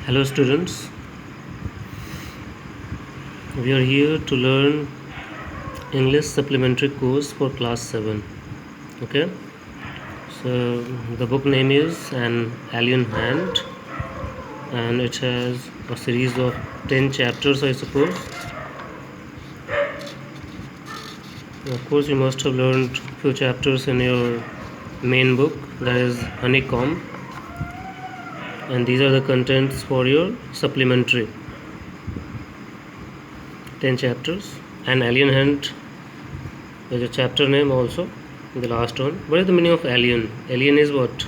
Hello students, we are here to learn English supplementary course for class 7. Okay, so the book name is An Alien Hand and it has a series of 10 chapters, I suppose. Of course, you must have learned few chapters in your main book, that is Honeycomb, and these are the contents for your supplementary 10 chapters. An Alien Hand is a chapter name also, the last one. What is the meaning of alien? Alien is what?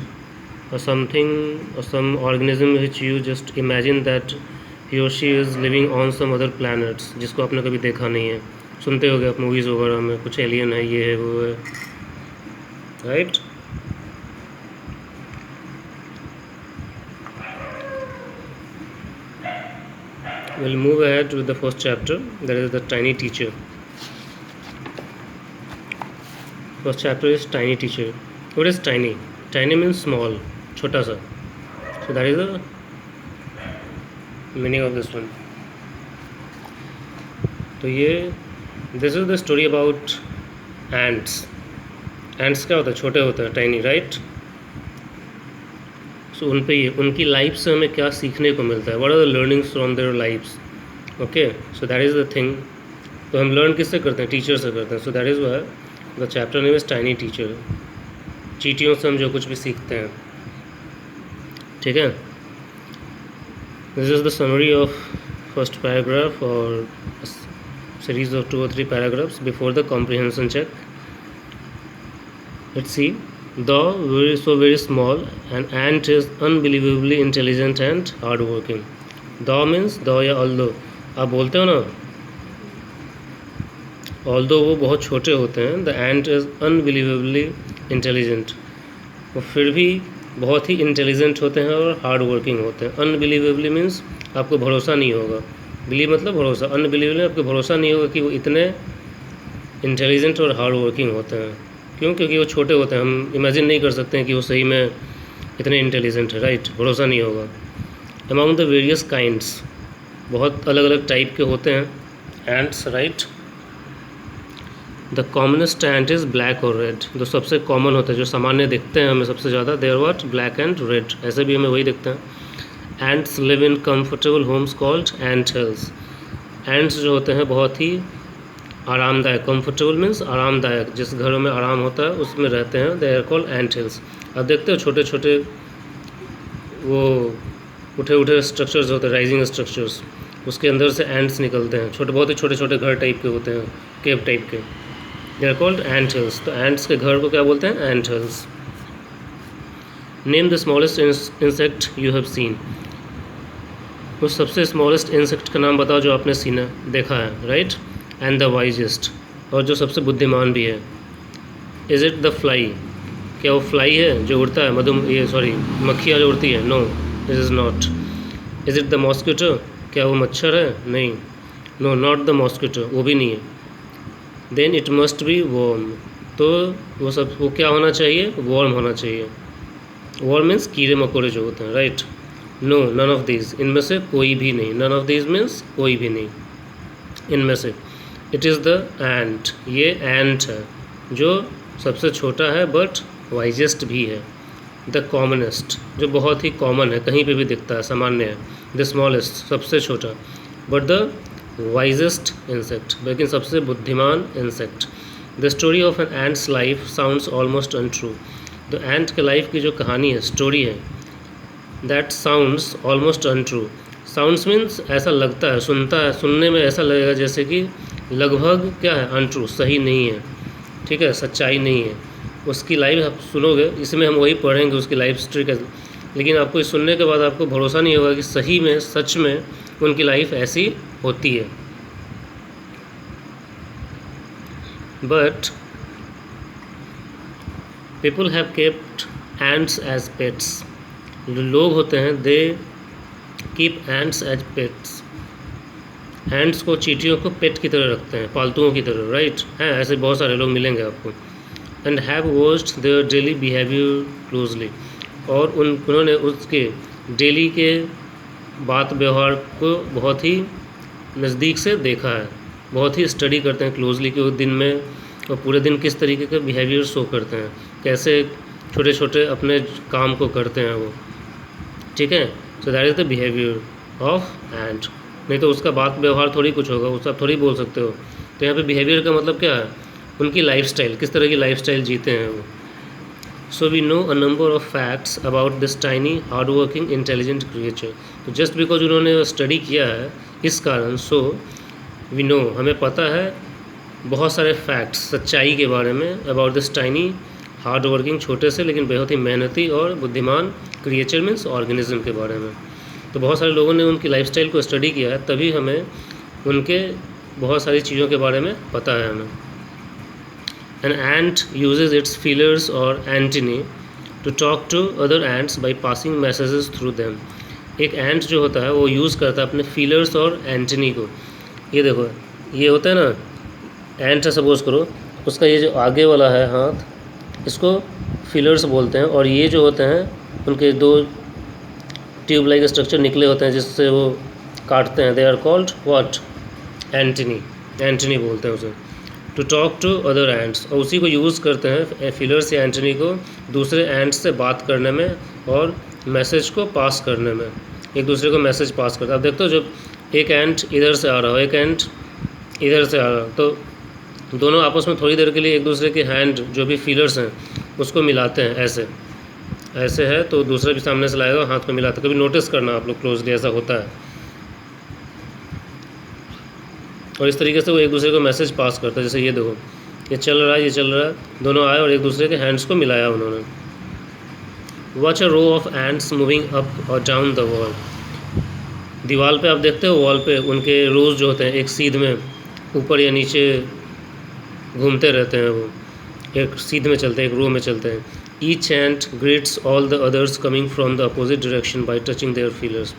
Something or some organism which you just imagine that he or she is living on some other planets, जिसको आपने कभी देखा नहीं है. सुनते होगे आप movies वगैरह में कुछ एलियन है, ये है, वो है, right? We'll move ahead with the first chapter, that is the Tiny Teacher. First chapter is Tiny Teacher. What is tiny? Tiny means small, छोटा सा. So that is the meaning of this one. तो ये this is the story about ants. Ants क्या होता है? छोटे होते हैं, tiny, right? सो उन पे ये उनकी लाइफ से हमें क्या सीखने को मिलता है. What are the learnings from their lifes. Okay, so that is the thing. तो हम लर्न किससे करते हैं? टीचर से करते हैं. सो that is why the chapter name is tiny teacher. चींटियों से हम जो कुछ भी सीखते हैं, ठीक है. This is the summary of first paragraph और series of 2 or 3 paragraphs before the comprehension check. Let's see. Though very small, an ant is unbelievably intelligent and hardworking. Though means though या although. आप बोलते हो ना, although वो बहुत छोटे होते हैं, the ant is unbelievably intelligent. वो फिर भी बहुत ही इंटेलिजेंट होते हैं और हार्ड वर्किंग होते हैं. अनबिलीवेबली मीन्स आपको भरोसा नहीं होगा. बिलीव मतलब भरोसा. अनबिलीवेबली आपको भरोसा नहीं होगा कि वो इतने इंटेलिजेंट और हार्ड वर्किंग होते हैं. क्यों? क्योंकि वो छोटे होते हैं. हम इमेजिन नहीं कर सकते हैं कि वो सही में इतने इंटेलिजेंट है, राइट? भरोसा नहीं होगा. अमॉन्ग द वेरियस काइंड्स, बहुत अलग अलग टाइप के होते हैं ants, right? The commonest ant is black और रेड. जो सबसे कॉमन होता है, जो सामान्य दिखते हैं हमें सबसे ज़्यादा, there what? Black and red. ऐसे भी हमें वही दिखते हैं. Ants live in comfortable homes called ant hills. Ants जो होते हैं बहुत ही आरामदायक. कंफर्टेबल मीन्स आरामदायक. जिस घरों में आराम होता है उसमें रहते हैं. They are called ant hills. अब देखते हो छोटे छोटे वो उठे उठे स्ट्रक्चर्स होते हैं, राइजिंग स्ट्रक्चर्स, उसके अंदर से एंट्स निकलते हैं. बहुत ही छोटे छोटे घर टाइप के होते हैं, केव टाइप के. They are called ant hills. तो एंट्स के घर को क्या बोलते हैं? एंट hills. Name the smallest insect you have seen. उस सबसे स्मॉलेस्ट इंसेक्ट का नाम बताओ जो आपने सीना देखा है, राइट? एंड द वाइजेस्ट, और जो सबसे बुद्धिमान भी है. Is it the fly. क्या वो फ्लाई है जो उड़ता है? मक्खियाँ जो उड़ती है? No, it is not. Is it the mosquito. क्या वो मच्छर है? नहीं. नो, नॉट द मॉस्किटो, वो भी नहीं है. Then it must be worm. तो वो क्या होना चाहिए? वॉर्म होना चाहिए. वॉर्म मीन्स कीड़े मकोड़े जो होते हैं, right? No, none of these. इनमें से कोई भी नहीं. नन ऑफ दीज मीन्स कोई भी नहीं इनमें से. इट इज़ द एंट. ये एंट है जो सबसे छोटा है बट वाइजेस्ट भी है. द कॉमनेस्ट, जो बहुत ही कॉमन है, कहीं पे भी दिखता है, सामान्य है. द स्मॉलेस्ट, सबसे छोटा. बट द वाइजेस्ट इंसेक्ट, लेकिन सबसे बुद्धिमान insect. The story of an ant's life sounds almost untrue. तो एंट के लाइफ की जो कहानी है, स्टोरी है, that sounds almost untrue. Sounds means ऐसा लगता है, सुनने में ऐसा लगेगा जैसे कि लगभग क्या है? अनट्रू, सही नहीं है, ठीक है, सच्चाई नहीं है. उसकी लाइफ आप सुनोगे, इसमें हम वही पढ़ेंगे उसकी लाइफ स्टोरी का, लेकिन आपको इस सुनने के बाद आपको भरोसा नहीं होगा कि सही में, सच में उनकी लाइफ ऐसी होती है. But people have kept ants as pets. जो लोग होते हैं, they keep ants as pets. Ants को, चींटियों को पेट की तरह रखते हैं, पालतुओं की तरह, राइट? हैं ऐसे बहुत सारे लोग मिलेंगे आपको. And have watched their daily behaviour closely. और उन्होंने उसके डेली के बात व्यवहार को बहुत ही नज़दीक से देखा है, बहुत ही स्टडी करते हैं क्लोजली कि वो दिन में और पूरे दिन किस तरीके के बिहेवियर शो करते हैं, कैसे छोटे छोटे अपने काम को करते हैं वो, ठीक है। So that is the behaviour of ant. नहीं तो उसका बात व्यवहार थोड़ी कुछ होगा, उसका आप थोड़ी बोल सकते हो। तो यहाँ पे बिहेवियर का मतलब क्या है, उनकी लाइफस्टाइल, किस तरह की लाइफस्टाइल जीते हैं वो। So we know a number of facts about this tiny hard working intelligent creature. तो जस्ट बिकॉज उन्होंने स्टडी किया है इस कारण, सो वी नो, हमें पता है बहुत सारे फैक्ट्स, सच्चाई के बारे में, about this tiny hard working, छोटे से लेकिन बहुत ही मेहनती और बुद्धिमान क्रिएचर मीन्स ऑर्गेनिज्म के बारे में। तो बहुत सारे लोगों ने उनकी लाइफस्टाइल को स्टडी किया है, तभी हमें उनके बहुत सारी चीज़ों के बारे में पता है हमें। An ant uses its feelers or antennae to talk to other ants by passing messages through them. एक ant जो होता है वो यूज़ करता है अपने फीलर्स और एंटनी को। ये देखो, ये होता है ना एंट है, सपोज करो, उसका ये जो आगे वाला है हाथ, इसको फीलर्स बोलते हैं, और ये जो होते हैं उनके दो ट्यूब लाइक स्ट्रक्चर निकले होते हैं जिससे वो काटते हैं, they are called what, antennae, antennae बोलते हैं उसे। To talk to other ants, और उसी को यूज़ करते हैं फीलर्स या एंटनी को दूसरे एंट्स से बात करने में और मैसेज को पास करने में, एक दूसरे को मैसेज पास करते हैं। अब देखते हो जब एक एंट इधर से आ रहा हो, एक एंट इधर से आ रहा हो, तो दोनों आपस में थोड़ी देर के लिए एक दूसरे के हैंड जो भी फीलर्स हैं उसको मिलाते हैं, ऐसे ऐसे है तो दूसरा भी सामने से लाएगा, हाथ में मिलाते। कभी नोटिस करना आप लोग क्लोजली, ऐसा होता है। और इस तरीके से वो एक दूसरे को मैसेज पास करता है। जैसे ये देखो, ये चल रहा है, ये चल रहा है, दोनों आए और एक दूसरे के हैंड्स को मिलाया उन्होंने। Watch a row of ants moving up और डाउन द वॉल। दीवार पे आप देखते हो, वॉल पे उनके रोज़ जो होते हैं एक सीध में ऊपर या नीचे घूमते रहते हैं, वो एक सीध में चलते हैं, एक रो में चलते हैं। Each ant greets all the others coming from the opposite direction by touching their feelers.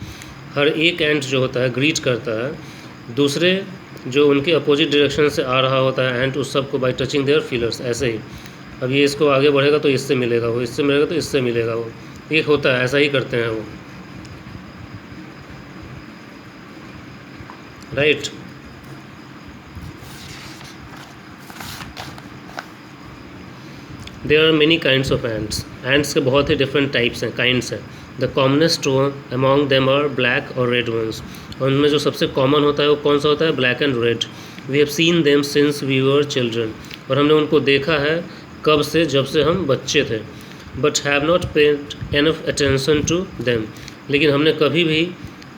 हर एक एंट जो होता है ग्रीट करता है दूसरे जो उनके अपोजिट डायरेक्शन से आ रहा होता है एंट, उस सब को बाय टचिंग देयर फीलर्स। ऐसे ही अब ये इसको आगे बढ़ेगा तो इससे मिलेगा वो, इससे मिलेगा तो इससे मिलेगा वो, एक होता है, ऐसा ही करते हैं वो, right. There are many kinds of ants. Ants के बहुत ही डिफरेंट टाइप्स हैं, काइंड्स हैं। The commonest one among them are black और रेड वंस। और उनमें जो सबसे कॉमन होता है वो कौन सा होता है, black and red. We have seen them since we were children. और हमने उनको देखा है कब से, जब से हम बच्चे थे। But have not paid enough attention to them. लेकिन हमने कभी भी,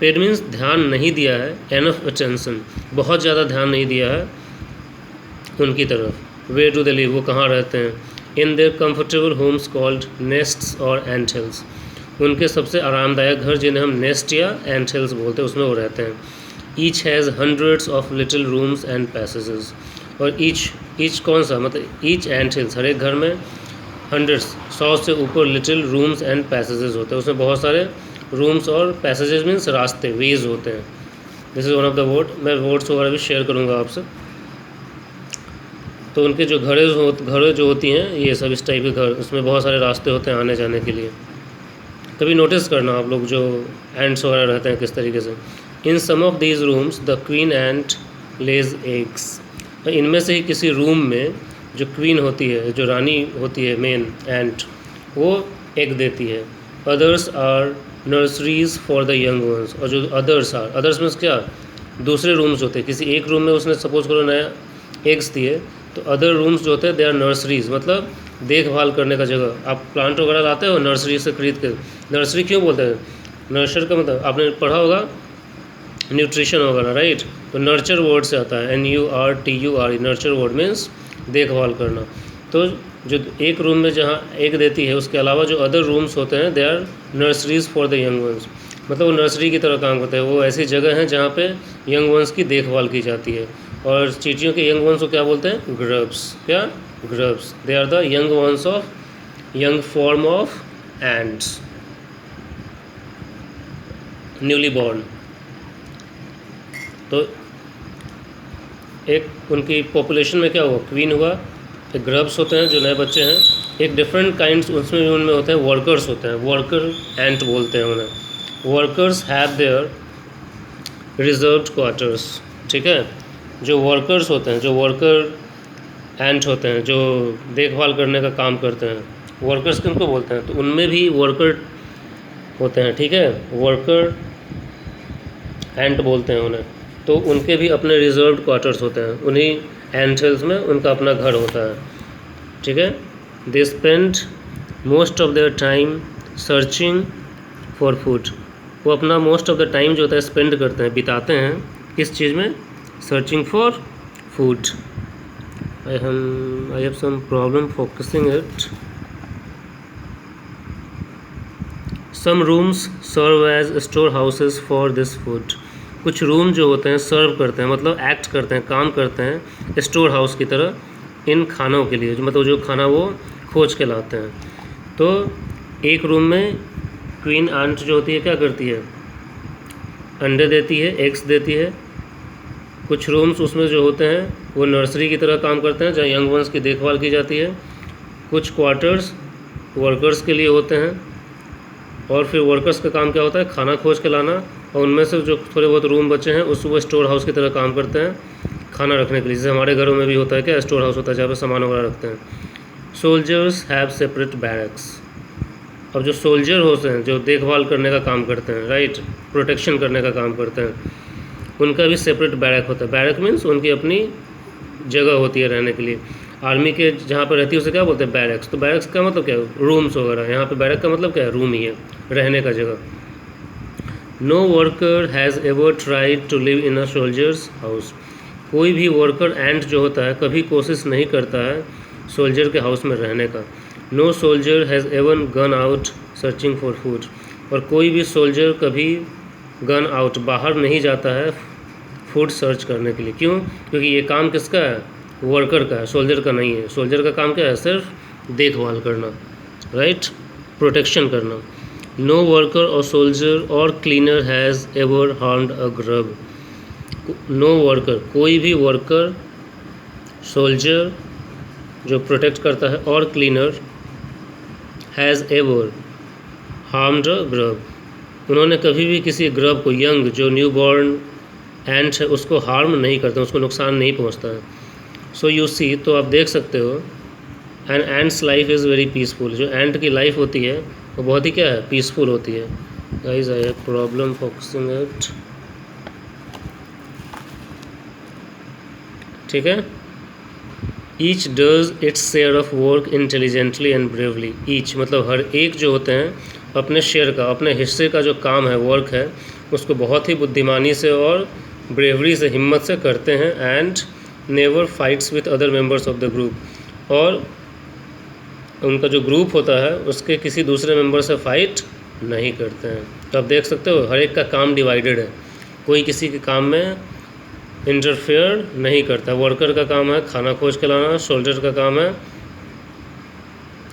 पेड मीन्स ध्यान नहीं दिया है, एनफ अटेंशन बहुत ज़्यादा ध्यान नहीं दिया है उनकी तरफ। वेयर डू दे लिव, वो कहाँ रहते हैं। In their comfortable homes called nests और एंट हिल्स। उनके सबसे आरामदायक घर जिन्हें हम नेस्ट या एंट हिल्स बोलते हैं, उसमें वो रहते हैं। Each has hundreds of little rooms and passages. और ईच कौन सा, मतलब ईच एंट हिल्स, हर एक घर में हंड्रेड्स, 100 से ऊपर लिटिल रूम्स एंड पैसेजेस होते हैं। उसमें बहुत सारे रूम्स और पैसेजेस मीन्स रास्ते, वेज होते हैं। This is one of the word, मैं वर्ड्स वगैरह भी शेयर करूँगा आपसे। तो उनके जो घरें जो होती हैं, ये सब इस टाइप के घर, उसमें बहुत सारे रास्ते होते हैं आने जाने के लिए। कभी नोटिस करना आप लोग जो एंट्स वगैरह रहते हैं किस तरीके से। In some of these rooms the queen ant lays eggs. इनमें से ही किसी रूम में जो क्वीन होती है, जो रानी होती है मेन एंट, वो एग देती है। Others are nurseries for the young ones. और जो अदर्स मीन्स क्या, दूसरे रूम्स होते हैं। किसी एक रूम में उसने सपोज करो नया एग्स दिए, तो अदर रूम्स जो होते हैं दे आर नर्सरीज, मतलब देखभाल करने का जगह। आप प्लांट वगैरह लाते हो नर्सरी से खरीद के, नर्सरी क्यों बोलते हैं, नर्सर का मतलब आपने पढ़ा होगा न्यूट्रिशन वगैरह, राइट। तो नर्चर वर्ड से आता है, NURTURE, नर्चर वर्ड मीन्स देखभाल करना। तो जो एक रूम में जहाँ एग देती है, उसके अलावा जो अदर रूम्स होते हैं they are nurseries for the young ones. मतलब वो नर्सरी की तरह काम करते हैं। वो ऐसी जगह हैं जहाँ पे यंग वंस की देखभाल की जाती है। और चींटियों के यंग वंस को क्या बोलते हैं, ग्रब्स। क्या, grubs. They are the young ones of, young form of ants, newly born. तो एक उनकी पॉपुलेशन में क्या हुआ, क्वीन हुआ, एक ग्रब्स होते हैं जो नए बच्चे हैं, एक डिफरेंट काइंड्स उसमें भी उनमें होते हैं वर्कर्स होते हैं, वर्कर एंट बोलते हैं उन्हें। Workers have their reserved quarters. ठीक है, जो वर्कर्स होते हैं, जो वर्कर एंट होते हैं, जो देखभाल करने का काम करते हैं, वर्कर्स किनको बोलते हैं, तो उनमें भी वर्कर होते हैं। ठीक है, वर्कर एंट बोलते हैं उन्हें। तो उनके भी अपने रिजर्व्ड क्वार्टर्स होते हैं, उन्हीं एंट हिल्स में उनका अपना घर होता है। ठीक है, they spend most of their time searching for food. वो अपना मोस्ट ऑफ द टाइम जो होता है स्पेंड करते हैं, बिताते हैं किस चीज़ में, searching for food. I have some problem focusing it. Some rooms serve as storehouses for this food. कुछ रूम जो होते हैं सर्व करते हैं, मतलब एक्ट करते हैं, काम करते हैं स्टोर हाउस की तरह इन खानों के लिए, मतलब जो खाना वो खोज के लाते हैं। तो एक रूम में क्वीन आंट जो होती है क्या करती है, अंडे देती है, एग्स देती है। कुछ रूम्स उसमें जो होते हैं वो नर्सरी की तरह काम करते हैं, जहाँ यंग वंस की देखभाल की जाती है। कुछ क्वार्टर्स वर्कर्स के लिए होते हैं, और फिर वर्कर्स का काम क्या होता है, खाना खोज के लाना। और उनमें से जो थोड़े बहुत रूम बचे हैं उस वो स्टोर हाउस की तरह काम करते हैं खाना रखने के लिए, जैसे हमारे घरों में भी होता है क्या, स्टोर हाउस होता है जहाँ पर सामान वगैरह रखते हैं। Soldiers have separate barracks. अब जो सोल्जर होते हैं, जो देखभाल करने का काम करते हैं, राइट, प्रोटेक्शन करने का काम करते हैं, उनका भी सेपरेट बैरक होता है। बैरक मीन्स उनकी अपनी जगह होती है रहने के लिए। आर्मी के जहाँ पर रहती है उसे क्या बोलते हैं, बैरक्स। तो बैरक्स का मतलब क्या है, रूम्स वगैरह। यहाँ पे बैरक का मतलब क्या है, रूम ही है, रहने का जगह। No worker has ever tried to live in a soldier's house. कोई भी वर्कर एंट जो होता है कभी कोशिश नहीं करता है सोल्जर के हाउस में रहने का। No soldier has ever gone out searching for food. और कोई भी सोल्जर कभी गन आउट, बाहर नहीं जाता है फूड सर्च करने के लिए। क्यों? क्योंकि ये काम किसका है, वर्कर का है, सोल्जर का नहीं है। सोल्जर का काम क्या है, सिर्फ देखभाल करना, राइट, प्रोटेक्शन करना। नो वर्कर और सोल्जर और cleaner has ever harmed a grub. No worker, कोई भी वर्कर, सोल्जर जो प्रोटेक्ट करता है, और cleaner has ever harmed a grub, उन्होंने कभी भी किसी ग्रब को, यंग जो न्यू बॉर्न एंट है, उसको हार्म नहीं करते, उसको नुकसान नहीं पहुंचता है। सो यू सी, तो आप देख सकते हो, an ant's life is very peaceful. जो एंट की लाइफ होती है वो बहुत ही क्या है, पीसफुल होती है। Guys I have problem focusing it. ठीक है, each does its share of work intelligently and bravely. Each मतलब हर एक जो होते हैं अपने शेयर का, अपने हिस्से का जो काम है, वर्क है, उसको बहुत ही बुद्धिमानी से और ब्रेवरी से, हिम्मत से करते हैं। And never fights with other members of the group. और उनका जो ग्रुप होता है उसके किसी दूसरे मेंबर से फाइट नहीं करते हैं। तो आप देख सकते हो हर एक का काम डिवाइडेड है, कोई किसी के काम में इंटरफेयर नहीं करता। वर्कर का काम है खाना खोज के लाना, सोल्जर का काम है,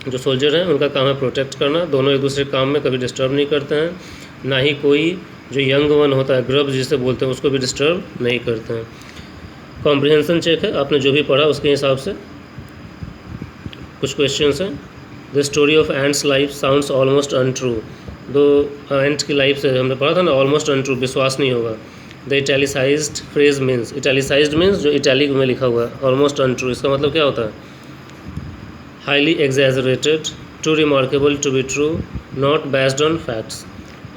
जो सोल्जर हैं उनका काम है प्रोटेक्ट करना। दोनों एक दूसरे काम में कभी डिस्टर्ब नहीं करते हैं, ना ही कोई जो यंग वन होता है, ग्रब जिसे बोलते हैं, उसको भी डिस्टर्ब नहीं करते हैं। कॉम्प्रिहेंशन चेक है, आपने जो भी पढ़ा उसके हिसाब से कुछ क्वेश्चंस हैं। The story of ants life sounds almost untrue. दो एंट की लाइफ से हमने पढ़ा था ना, ऑलमोस्ट अनट्रू, विश्वास नहीं होगा। The italicised phrase means, italicised means जो इटैलिक में लिखा हुआ है, ऑलमोस्ट अनट्रू, इसका मतलब क्या होता है, highly exaggerated, too remarkable to be true, not based on facts.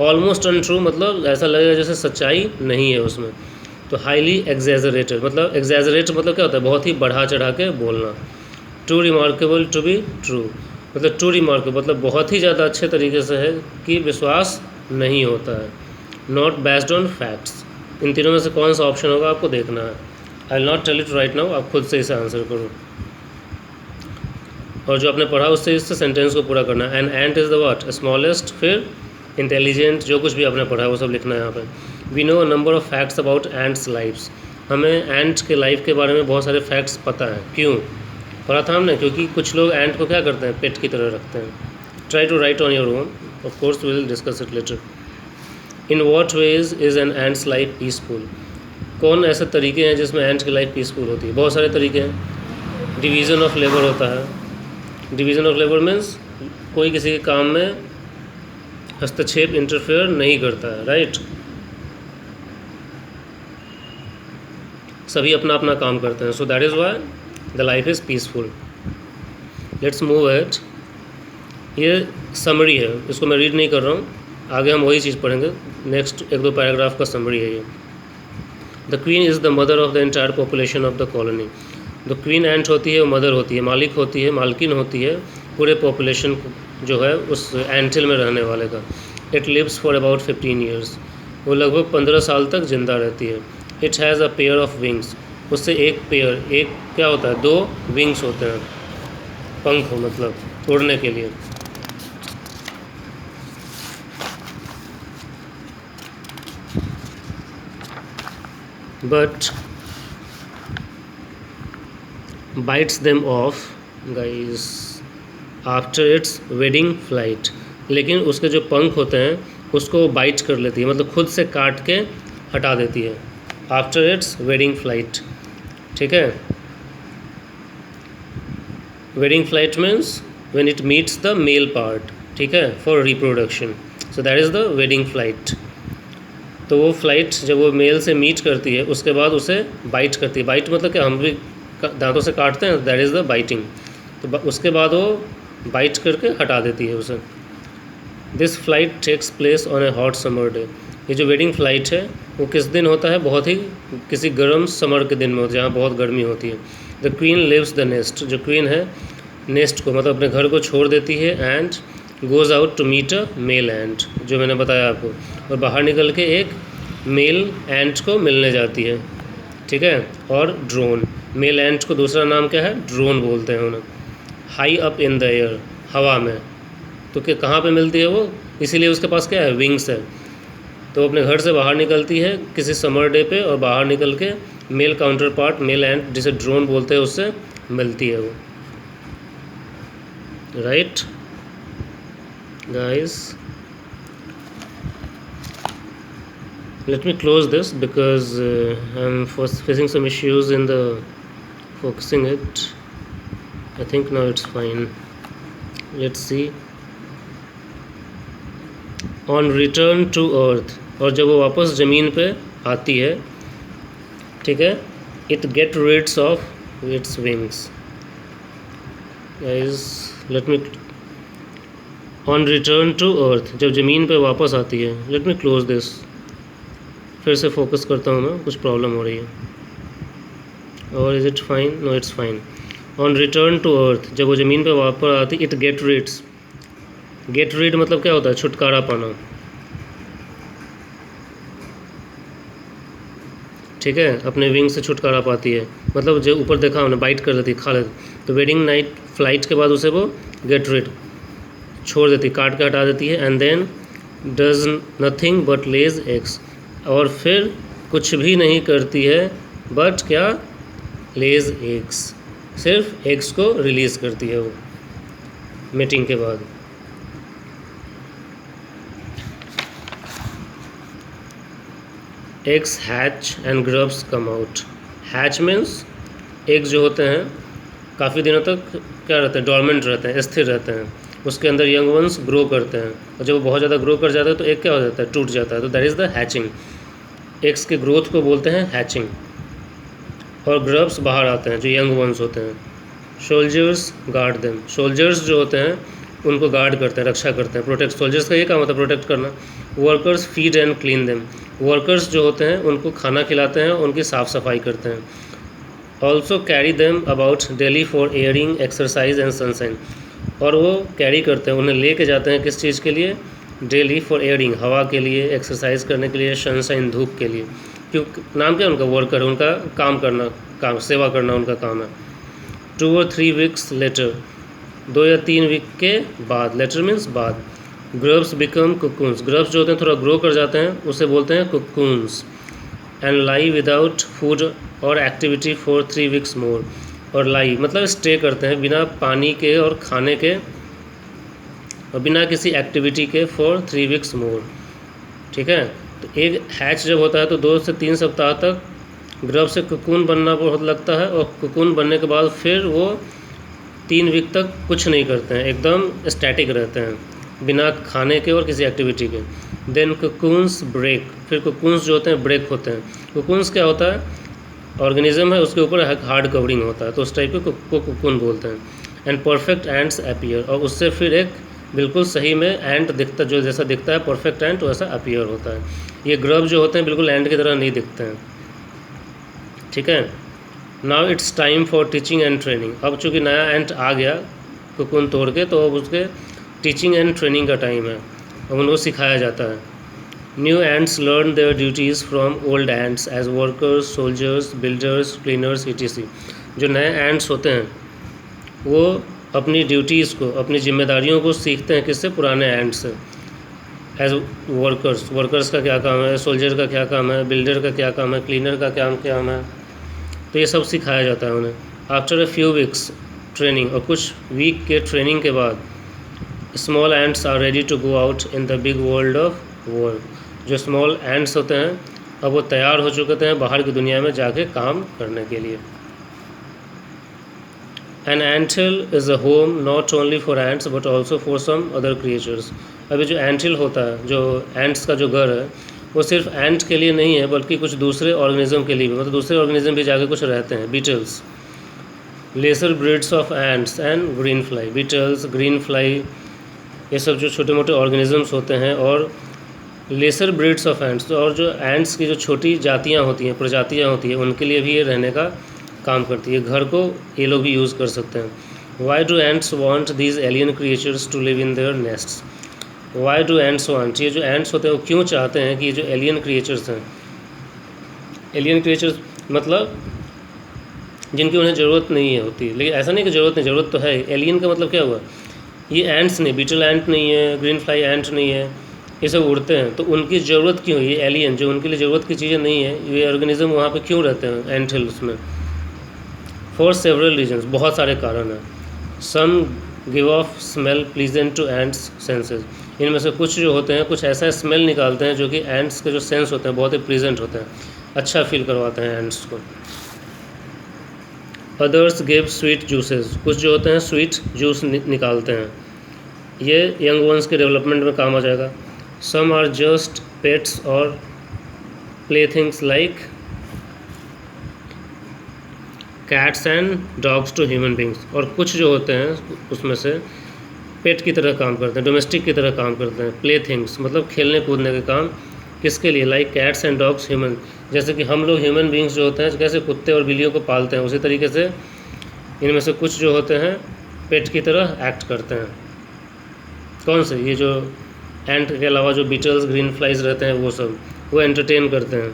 Almost untrue मतलब ऐसा लगेगा जैसे सच्चाई नहीं है उसमें। तो हाईली एग्जैजरेटेड मतलब, एग्जैजरेट मतलब क्या होता है, बहुत ही बढ़ा चढ़ा के बोलना। Too remarkable to be true मतलब, टू रिमार्केबल मतलब बहुत ही ज़्यादा अच्छे तरीके से है कि विश्वास नहीं होता है। नॉट बेस्ड ऑन फैक्ट्स, इन तीनों में से कौन सा ऑप्शन होगा आपको देखना है। I will not tell it right now, आप खुद से इसे आंसर करो, और जो आपने पढ़ा उससे इससे सेंटेंस को पूरा करना है। An ant is the what, smallest, फिर इंटेलिजेंट, जो कुछ भी आपने पढ़ा है वो सब लिखना है यहाँ पे। We know a number of facts about ants lifes. हमें एंट के लाइफ के बारे में बहुत सारे फैक्ट्स पता है। क्यों पढ़ा था हमने? क्योंकि कुछ लोग एंट को क्या करते हैं, पेट की तरह रखते हैं। Try to write on your own, of course we will discuss it later. In what ways is an ant's life peaceful? कौन ऐसे तरीके हैं जिसमें एंट की लाइफ पीसफुल होती है? बहुत सारे तरीके हैं। डिवीज़न ऑफ लेबर होता है। डिवीज़न ऑफ लेबर मीन्स कोई किसी के काम में हस्तक्षेप इंटरफेयर नहीं करता है, राइट। सभी अपना अपना काम करते हैं, सो that is why the life is peaceful. Let's move at. ये समरी है, इसको मैं रीड नहीं कर रहा हूँ, आगे हम वही चीज़ पढ़ेंगे, नेक्स्ट 1-2 पैराग्राफ का समरी है ये। The queen is the mother of the entire population of the colony. The queen ant होती है, वो मदर होती है, मालिक होती है, मालकिन होती है पूरे पॉपुलेशन जो है उस एंटिल में रहने वाले का। It lives for about 15 years, वो लगभग 15 साल तक जिंदा रहती है। It has a pair of wings, उससे एक पेयर, एक क्या होता है, 2 विंग्स होते हैं, पंख मतलब उड़ने के लिए। But bites them off guys after its wedding flight, लेकिन उसके जो पंख होते हैं उसको बाइट कर लेती है, मतलब खुद से काट के हटा देती है आफ्टर इट्स वेडिंग फ्लाइट। ठीक है, wedding flight means when it meets the male part, ठीक है, for reproduction, so that is the wedding flight. तो वो फ्लाइट जब वो मेल से मीट करती है उसके बाद उसे बाइट करती है। बाइट मतलब क्या, हम भी दांतों से काटते हैं, दैट इज़ द बाइटिंग। तो उसके बाद वो बाइट करके हटा देती है उसे। This flight takes place on a hot summer day. ये जो वेडिंग फ्लाइट है वो किस दिन होता है, बहुत ही किसी गर्म समर के दिन में होता है जहाँ बहुत गर्मी होती है। The queen leaves the nest, जो क्वीन है नेस्ट को मतलब अपने घर को छोड़ देती है, and goes out to meet a male ant, जो मैंने बताया आपको, और बाहर निकल के एक मेल एंट को मिलने जाती है। ठीक है, और ड्रोन, मेल एंट को दूसरा नाम क्या है, ड्रोन बोलते हैं उन्हें। High up in the air, हवा में, तो कि कहाँ पे मिलती है वो, इसीलिए उसके पास क्या है, विंग्स है। तो अपने घर से बाहर निकलती है किसी समर डे पे, और बाहर निकल के मेल काउंटर पार्ट, मेल एंट जिसे ड्रोन बोलते हैं, उससे मिलती है वो, right guys। Let me close this because I'm facing some issues in the focusing it. I think now it's fine. Let's see. On return to earth, और जब वो वापस ज़मीन पे आती है, ठीक है, it get rid of its wings guys। let me on return to earth, जब ज़मीन पे वापस आती है। लेट मी क्लोज दिस, फिर से फोकस करता हूँ मैं, कुछ प्रॉब्लम हो रही है, और is it fine, no it's fine. On return to earth, जब वो ज़मीन पे वापस आती, it get rids, get rid मतलब क्या होता है, छुटकारा पाना। ठीक है, अपने विंग से छुटकारा पाती है, मतलब जो ऊपर देखा उन्हें बाइट कर देती, खा लेती। तो वेडिंग नाइट फ्लाइट के बाद उसे वो गेट रिड छोड़ देती, काट के हटा देती है। And then does nothing but lays eggs, और फिर कुछ भी नहीं करती है बट क्या, लेज एग्स, सिर्फ एग्स को रिलीज़ करती है वो मीटिंग के बाद। Eggs hatch and grubs come out. Hatch means eggs जो होते हैं काफ़ी दिनों तक क्या रहते हैं, डॉर्मेंट रहते हैं, स्थिर रहते हैं, उसके अंदर यंग वंस ग्रो करते हैं, और जब वो बहुत ज़्यादा ग्रो कर जाता है तो एक क्या हो जाता है, टूट जाता है। तो that is the hatching. Eggs के ग्रोथ को बोलते हैं हैचिंग, और ग्रब्स बाहर आते हैं जो यंग वंस होते हैं। सोल्जर्स गार्ड देम, सोल्जर्स जो होते हैं उनको गार्ड करते हैं, रक्षा करते हैं, प्रोटेक्ट। सोल्जर्स का ये काम होता है प्रोटेक्ट करना। Workers feed and clean them, workers जो होते हैं उनको खाना खिलाते हैं, उनकी साफ़ सफाई करते हैं। Also carry them about daily for airing, exercise and sunshine, और वो कैरी करते हैं, उन्हें लेके जाते हैं किस चीज़ के लिए, डेली फॉर एयरिंग, हवा के लिए, एक्सरसाइज करने के लिए, सनशाइन धूप के लिए। क्यों, नाम क्या है उनका, वर्कर, उनका काम करना, काम सेवा करना उनका काम है। 2 or 3 weeks लेटर, 2 या 3 वीक के बाद, लेटर मीन्स बाद। ग्रब्स बिकम कुकून्स, ग्रब्स जो होते हैं थोड़ा ग्रो कर जाते हैं, उसे बोलते हैं कुकून्स। एंड लाई विदाउट फूड और एक्टिविटी फॉर 3 weeks मोर, और लाई मतलब स्टे करते हैं बिना पानी के और खाने के और बिना किसी एक्टिविटी के फॉर 3 weeks मोर। ठीक है, तो एक हैच जब होता है तो 2 से 3 सप्ताह तक ग्रब से कुकून बनना बहुत लगता है, और कुकून बनने के बाद फिर वो 3 वीक तक कुछ नहीं करते हैं, एकदम स्टैटिक रहते हैं। बिना खाने के और किसी एक्टिविटी के। देन कोकून्स ब्रेक, फिर कोकून्स जो होते हैं ब्रेक होते हैं। कोकून्स क्या होता है, ऑर्गेनिज्म है उसके ऊपर हार्ड कवरिंग होता है, तो उस टाइप को कोकून बोलते हैं। एंड परफेक्ट एंड्स अपीयर, और उससे फिर एक बिल्कुल सही में एंड दिखता, जो जैसा दिखता है परफेक्ट एंड वैसा अपीयर होता है। ये ग्रब जो होते हैं बिल्कुल एंड की तरह नहीं दिखते हैं, ठीक है। Now it's time for teaching and training. अब चूँकि नया एंट आ गया कोकून तोड़ के, तो अब उसके टीचिंग एंड ट्रेनिंग का टाइम है, अब उनको सिखाया जाता है। New ants learn their duties from old ants as workers, soldiers, builders, cleaners, etc। जो नए एंट्स होते हैं वो अपनी ड्यूटीज़ को, अपनी जिम्मेदारियों को सीखते हैं किससे, पुराने एंट्स से। एज वर्कर्स, वर्कर्स का क्या काम है, सोल्जर का क्या काम है, बिल्डर का क्या काम है, क्लीनर का क्या काम है, तो ये सब सिखाया जाता है उन्हें। After a few weeks training, और कुछ वीक के ट्रेनिंग के बाद small ants are ready to go out in the big world of work. जो स्मॉल एंट्स होते हैं अब वो तैयार हो चुके हैं बाहर की दुनिया में जाके काम करने के लिए। An anthill is a home not only for ants but also for some other creatures. अभी जो एंटहिल होता है, जो एंट्स का जो घर है, वो सिर्फ एंट के लिए नहीं है बल्कि कुछ दूसरे ऑर्गेनिज्म के लिए भी, मतलब दूसरे ऑर्गेनिज्म भी जाके कुछ रहते हैं। Beetles, lesser breeds of ants and green fly. Beetles, green fly, ये सब जो छोटे मोटे ऑर्गेनिजम्स होते हैं, और लेसर ब्रीड्स ऑफ एंट्स, और जो एंट्स की जो छोटी जातियाँ होती हैं, प्रजातियाँ होती हैं, उनके लिए भी ये रहने का काम करती है। घर को ये लोग भी यूज़ कर सकते हैं। Why do ants want these alien creatures to live in their nests. Why do ants want, ये जो एंट्स होते हैं वो क्यों चाहते हैं कि ये जो एलियन क्रिएचर्स हैं, एलियन क्रिएचर्स मतलब जिनकी उन्हें ज़रूरत नहीं है होती, लेकिन ऐसा नहीं कि ज़रूरत नहीं, ज़रूरत तो है। एलियन का मतलब क्या हुआ, ये एंट्स नहीं, बीटल एंट नहीं है, ग्रीन फ्लाई एंट नहीं है, ये सब उड़ते हैं, तो उनकी ज़रूरत क्यों है, ये एलियन जो उनके लिए ज़रूरत की चीज़ें नहीं है, ये ऑर्गेनिज्म वहाँ पे क्यों रहते हैं एंट हिल्स में। फॉर सेवरल रीजन्स, बहुत सारे कारण हैं। Some give off smell pleasant to ants senses. इनमें से कुछ जो होते हैं कुछ ऐसा स्मेल निकालते हैं जो कि एंट्स के जो सेंस होते हैं बहुत ही प्लीजेंट होते हैं, अच्छा फील करवाते हैं एंट्स को। अदर्स गिव स्वीट जूसेस, कुछ जो होते हैं स्वीट जूस निकालते हैं, ये यंग वंस के डेवलपमेंट में काम आ जाएगा। सम आर जस्ट पेट्स और play things like cats and dogs to human beings. और कुछ जो होते हैं उसमें से पेट की तरह काम करते हैं, डोमेस्टिक की तरह काम करते हैं। प्ले थिंग्स मतलब खेलने कूदने के काम, किसके लिए, like cats and dogs human, जैसे कि हम लोग ह्यूमन बींग्स जो होते हैं कैसे कुत्ते और बिल्लियों को पालते हैं, उसी तरीके से इनमें से कुछ जो होते हैं पेट की तरह एक्ट करते हैं। कौन से, ये जो एंट के अलावा जो बीटल्स, ग्रीन फ्लाइज रहते हैं वो सब, वो एंटरटेन करते हैं।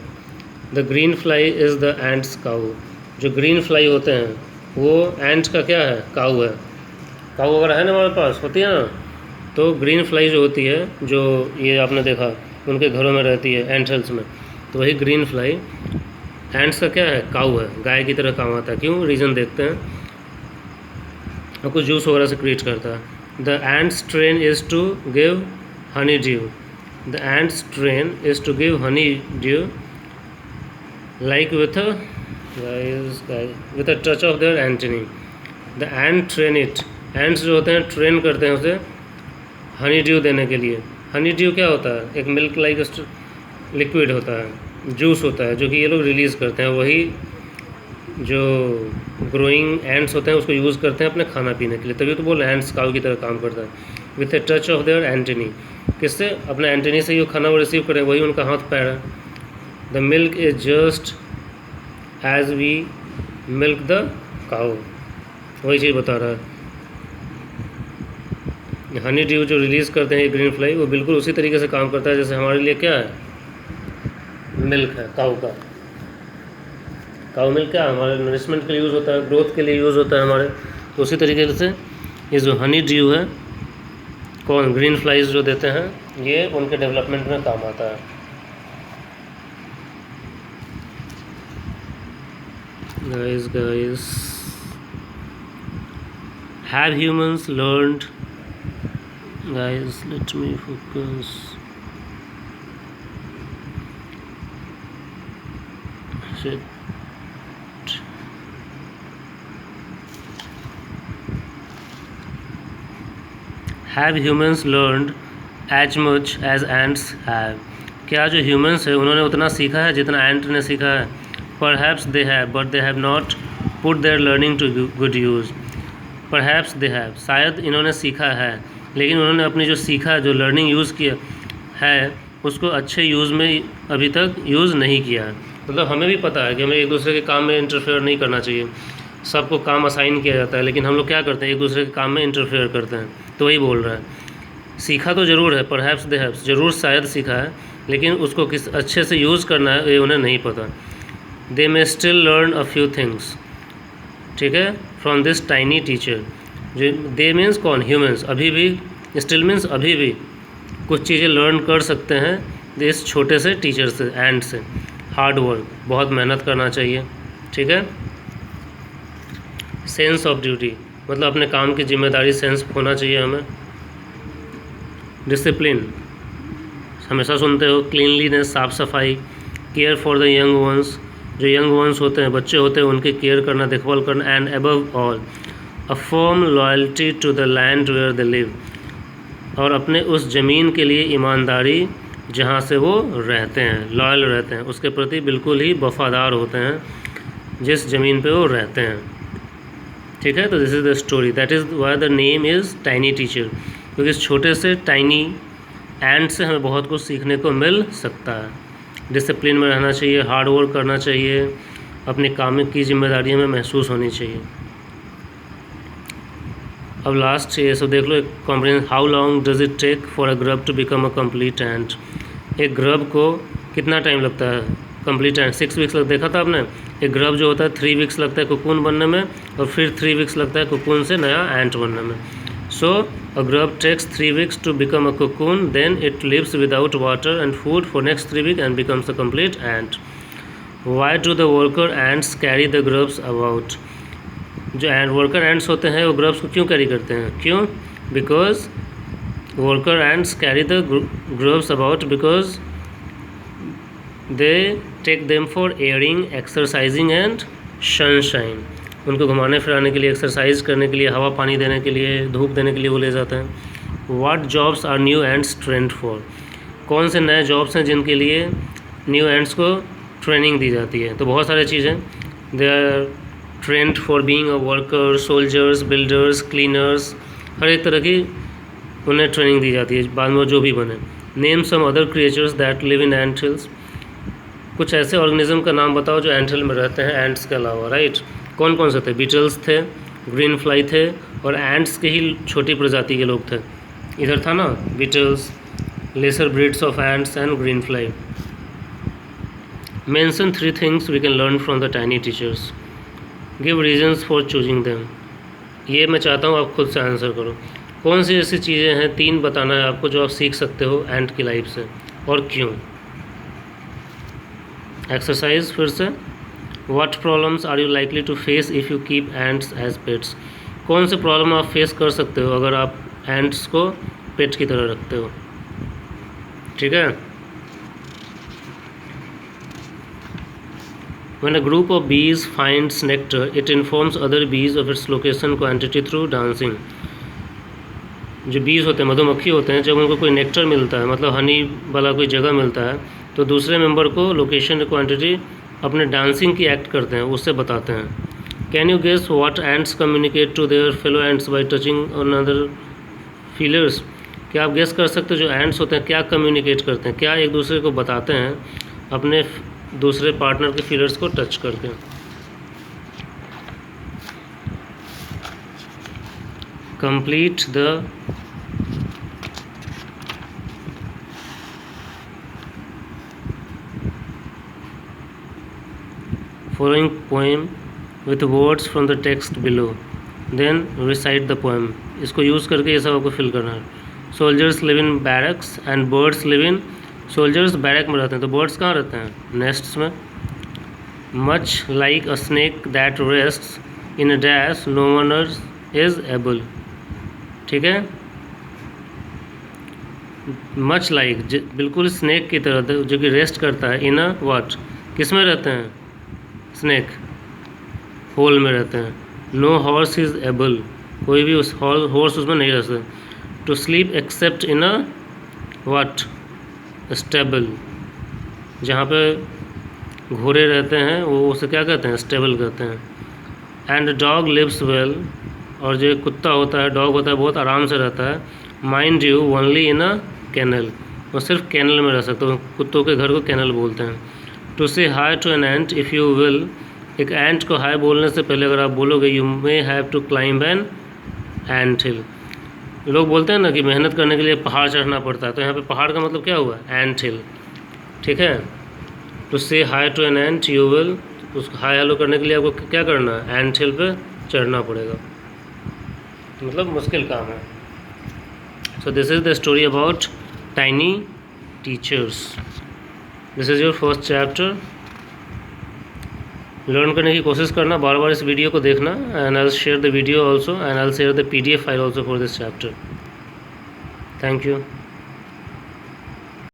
The green fly is the ant's cow, जो ग्रीन फ्लाई होते हैं वो एंट का क्या है, काऊ है। काऊ अगर है ना हमारे पास होती है ना, तो ग्रीन फ्लाई जो होती है, जो ये आपने देखा उनके घरों में रहती है एंट हिल्स में, तो वही ग्रीन फ्लाई एंट्स का क्या है, काऊ है, गाय की तरह काम आता है। क्यों, रीज़न देखते हैं, और कुछ जूस वगैरह से क्रिएट करता है। The ants train is to give honey dew, the ants train is to give honey dew like with a touch of their antennae. The ant train it, ants जो होते हैं ट्रेन करते हैं उसे हनी ड्यू देने के लिए। हनी ड्यू क्या होता है, एक मिल्क लाइक लिक्विड होता है, जूस होता है, जो कि ये लोग रिलीज़ करते हैं। वही जो ग्रोइंग एंट्स होते हैं उसको यूज़ करते हैं अपने खाना पीने के लिए, तभी तो बोल एंट्स काऊ की तरह काम करता है। With a touch of their Antony, किससे, अपने एंटनी से ही खाना वो रिसीव करें, वही उनका हाथ पैर है। The milk is just as we milk the cow, वही चीज़ बता रहा है। हनी ड्यू जो रिलीज़ करते हैं ग्रीन फ्लाई, वो बिल्कुल उसी तरीके से काम करता है जैसे हमारे लिए क्या है, मिल्क है काऊ का। काऊ मिल्क क्या है, हमारे नरिशमेंट के लिए यूज़ होता है, ग्रोथ के लिए यूज़ होता है हमारे, तो उसी तरीके से ये जो हनी ड्यू है, कौन, ग्रीन फ्लाइज जो देते हैं, ये उनके डेवलपमेंट में काम आता है। guys have humans learned, guys let me focus, shit, have humans learned as much as ants have, क्या जो ह्यूमंस है उन्होंने उतना सीखा है जितना एंट ने सीखा है? Perhaps they have but they have not put their learning to good use. Perhaps they have, शायद इन्होंने सीखा है लेकिन उन्होंने अपनी जो सीखा, जो लर्निंग यूज़ किया है, उसको अच्छे यूज़ में अभी तक यूज़ नहीं किया है। मतलब हमें भी पता है कि हमें एक दूसरे के काम में इंटरफेयर नहीं करना चाहिए, सबको काम असाइन किया जाता है, लेकिन हम लोग क्या करते हैं, एक दूसरे के काम में इंटरफेयर करते हैं। तो वही बोल रहा है, सीखा तो ज़रूर है, परहैप्स दे हैव, ज़रूर शायद सीखा है, लेकिन उसको किस अच्छे से यूज़ करना है ये उन्हें नहीं पता। They may still learn a few things, ठीक है, फ्रॉम दिस टाइनी टीचर। जो दे मीन्स कौन? ह्यूमंस। अभी भी, स्टिल मीन्स अभी भी कुछ चीज़ें लर्न कर सकते हैं इस छोटे से टीचर से, एंड से। हार्ड वर्क, बहुत मेहनत करना चाहिए, ठीक है। सेंस ऑफ ड्यूटी, मतलब अपने काम की जिम्मेदारी सेंस होना चाहिए हमें। डिसिप्लिन, हमेशा सुनते हो, क्लीनलीनेस, साफ़ सफाई। Care for the young once, जो यंग वंस होते हैं, बच्चे होते हैं, उनकी केयर करना, देखभाल करना। And above all a firm loyalty to the land where they live, और अपने उस ज़मीन के लिए ईमानदारी जहाँ से वो रहते हैं, लॉयल रहते हैं, उसके प्रति बिल्कुल ही वफादार होते हैं जिस ज़मीन पे वो रहते हैं, ठीक है। तो this is the story, that is why the name is tiny teacher, क्योंकि इस छोटे से टाइनी एंड से हमें बहुत कुछ सीखने को मिल सकता है। डिसिप्लिन में रहना चाहिए, हार्ड वर्क करना चाहिए, अपने काम की जिम्मेदारी हमें महसूस होनी चाहिए। अब लास्ट ये सब देख लो, एक comprehension. How long does it take for a grub to become a complete ant, एक ग्रब को कितना टाइम लगता है कम्प्लीट एंट? 6 वीक्स देखा था आपने। एक ग्रब जो होता है 3 वीक्स लगता है कोकून बनने में, और फिर 3 वीक्स लगता है कोकून से नया एंट बनने में। So a grub takes 3 weeks to become a cocoon, then it lives without water and food for next 3 week and becomes a complete ant. Why do the worker ants carry the grubs about, जो worker ants होते हैं वो grubs को क्यों carry करते हैं? क्यों? Because worker ants carry the grubs about because they take them for airing, exercising and sunshine, उनको घुमाने फिराने के लिए, एक्सरसाइज करने के लिए, हवा पानी देने के लिए, धूप देने के लिए वो ले जाते हैं। What jobs are new ants trained for, कौन से नए जॉब्स हैं जिनके लिए न्यू एंट्स को ट्रेनिंग दी जाती है? तो बहुत सारी चीज़ें, they are trained for being a worker, soldiers, builders, cleaners, हर एक तरह की उन्हें ट्रेनिंग दी जाती है बाद में जो भी बने। Name some other creatures that live in ant hills, कुछ ऐसे ऑर्गेनिज्म का नाम बताओ जो एंट हिल में रहते हैं एंट्स के अलावा, राइट। कौन कौन से थे? बीटल्स थे, ग्रीन फ्लाई थे, और एंट्स के ही छोटी प्रजाति के लोग थे। इधर था ना beetles, lesser breeds of ants and green fly. Mention 3 things we can learn from the tiny teachers, give reasons for choosing them. ये मैं चाहता हूँ आप खुद से आंसर करो, कौन सी ऐसी चीज़ें हैं, 3 बताना है आपको जो आप सीख सकते हो एंट की लाइफ से, और क्यों। एक्सरसाइज फिर से, what problems are you likely to face if you keep ants as pets, कौन से प्रॉब्लम आप फेस कर सकते हो अगर आप एंट्स को पेट की तरह रखते हो, ठीक है। When a group of bees finds nectar, it informs other bees of its location quantity through dancing. जो बीज होते हैं, मधुमक्खी होते हैं, जब उनको कोई नेक्टर मिलता है, मतलब हनी वाला कोई जगह मिलता है, तो दूसरे मेंबर को लोकेशन क्वांटिटी अपने डांसिंग की एक्ट करते हैं, उससे बताते हैं। Can you guess what ants communicate to their fellow ants by touching on other feelers, क्या आप गेस कर सकते हो जो एंट्स होते हैं क्या कम्युनिकेट करते हैं, क्या एक दूसरे को बताते हैं अपने दूसरे पार्टनर के फीलर्स को टच करके। Complete the following poem with words from the text below, then recite the poem. इसको यूज़ करके ये सब आपको फिल करना है। Soldiers live in barracks and birds live in, soldiers barrack में रहते हैं तो बर्ड्स कहाँ रहते हैं? नेस्ट्स में। Much like a snake that rests in a dash no one is able, ठीक है। मच लाइक, बिल्कुल स्नेक की तरह जो कि रेस्ट करता है, इन अ व्हाट, किस में रहते हैं? स्नेक होल में रहते हैं। नो हॉर्स इज एबल, कोई भी उस हॉर्स उसमें नहीं रह सकता। To sleep except in a what stable, जहाँ पे घोड़े रहते हैं वो उसे क्या कहते हैं, स्टेबल कहते हैं। एंड डॉग लिव्स वेल, और जो कुत्ता होता है, डॉग होता है, बहुत आराम से रहता है। Mind you only in a kennel, वो सिर्फ कैनल में रह सकते हो, कुत्तों के घर को कैनल बोलते हैं। To say hi to an ant if you will, एक एंट को हाई बोलने से पहले अगर आप बोलोगे you may have to climb an ant hill. लोग बोलते हैं ना कि मेहनत करने के लिए पहाड़ चढ़ना पड़ता है, तो यहाँ पे पहाड़ का मतलब क्या हुआ, एंट हिल, ठीक है। To say hi to an ant you will, उसको हाई हेलो करने के लिए आपको क्या करना है, एंट हिल पे चढ़ना पड़ेगा, मतलब मुश्किल काम है। So this is the story about tiny teachers. This is your first chapter. Learn करने की कोशिश करना, बार बार इस वीडियो को देखना, and I will share the video also, and I will share the PDF file also for this chapter. Thank you.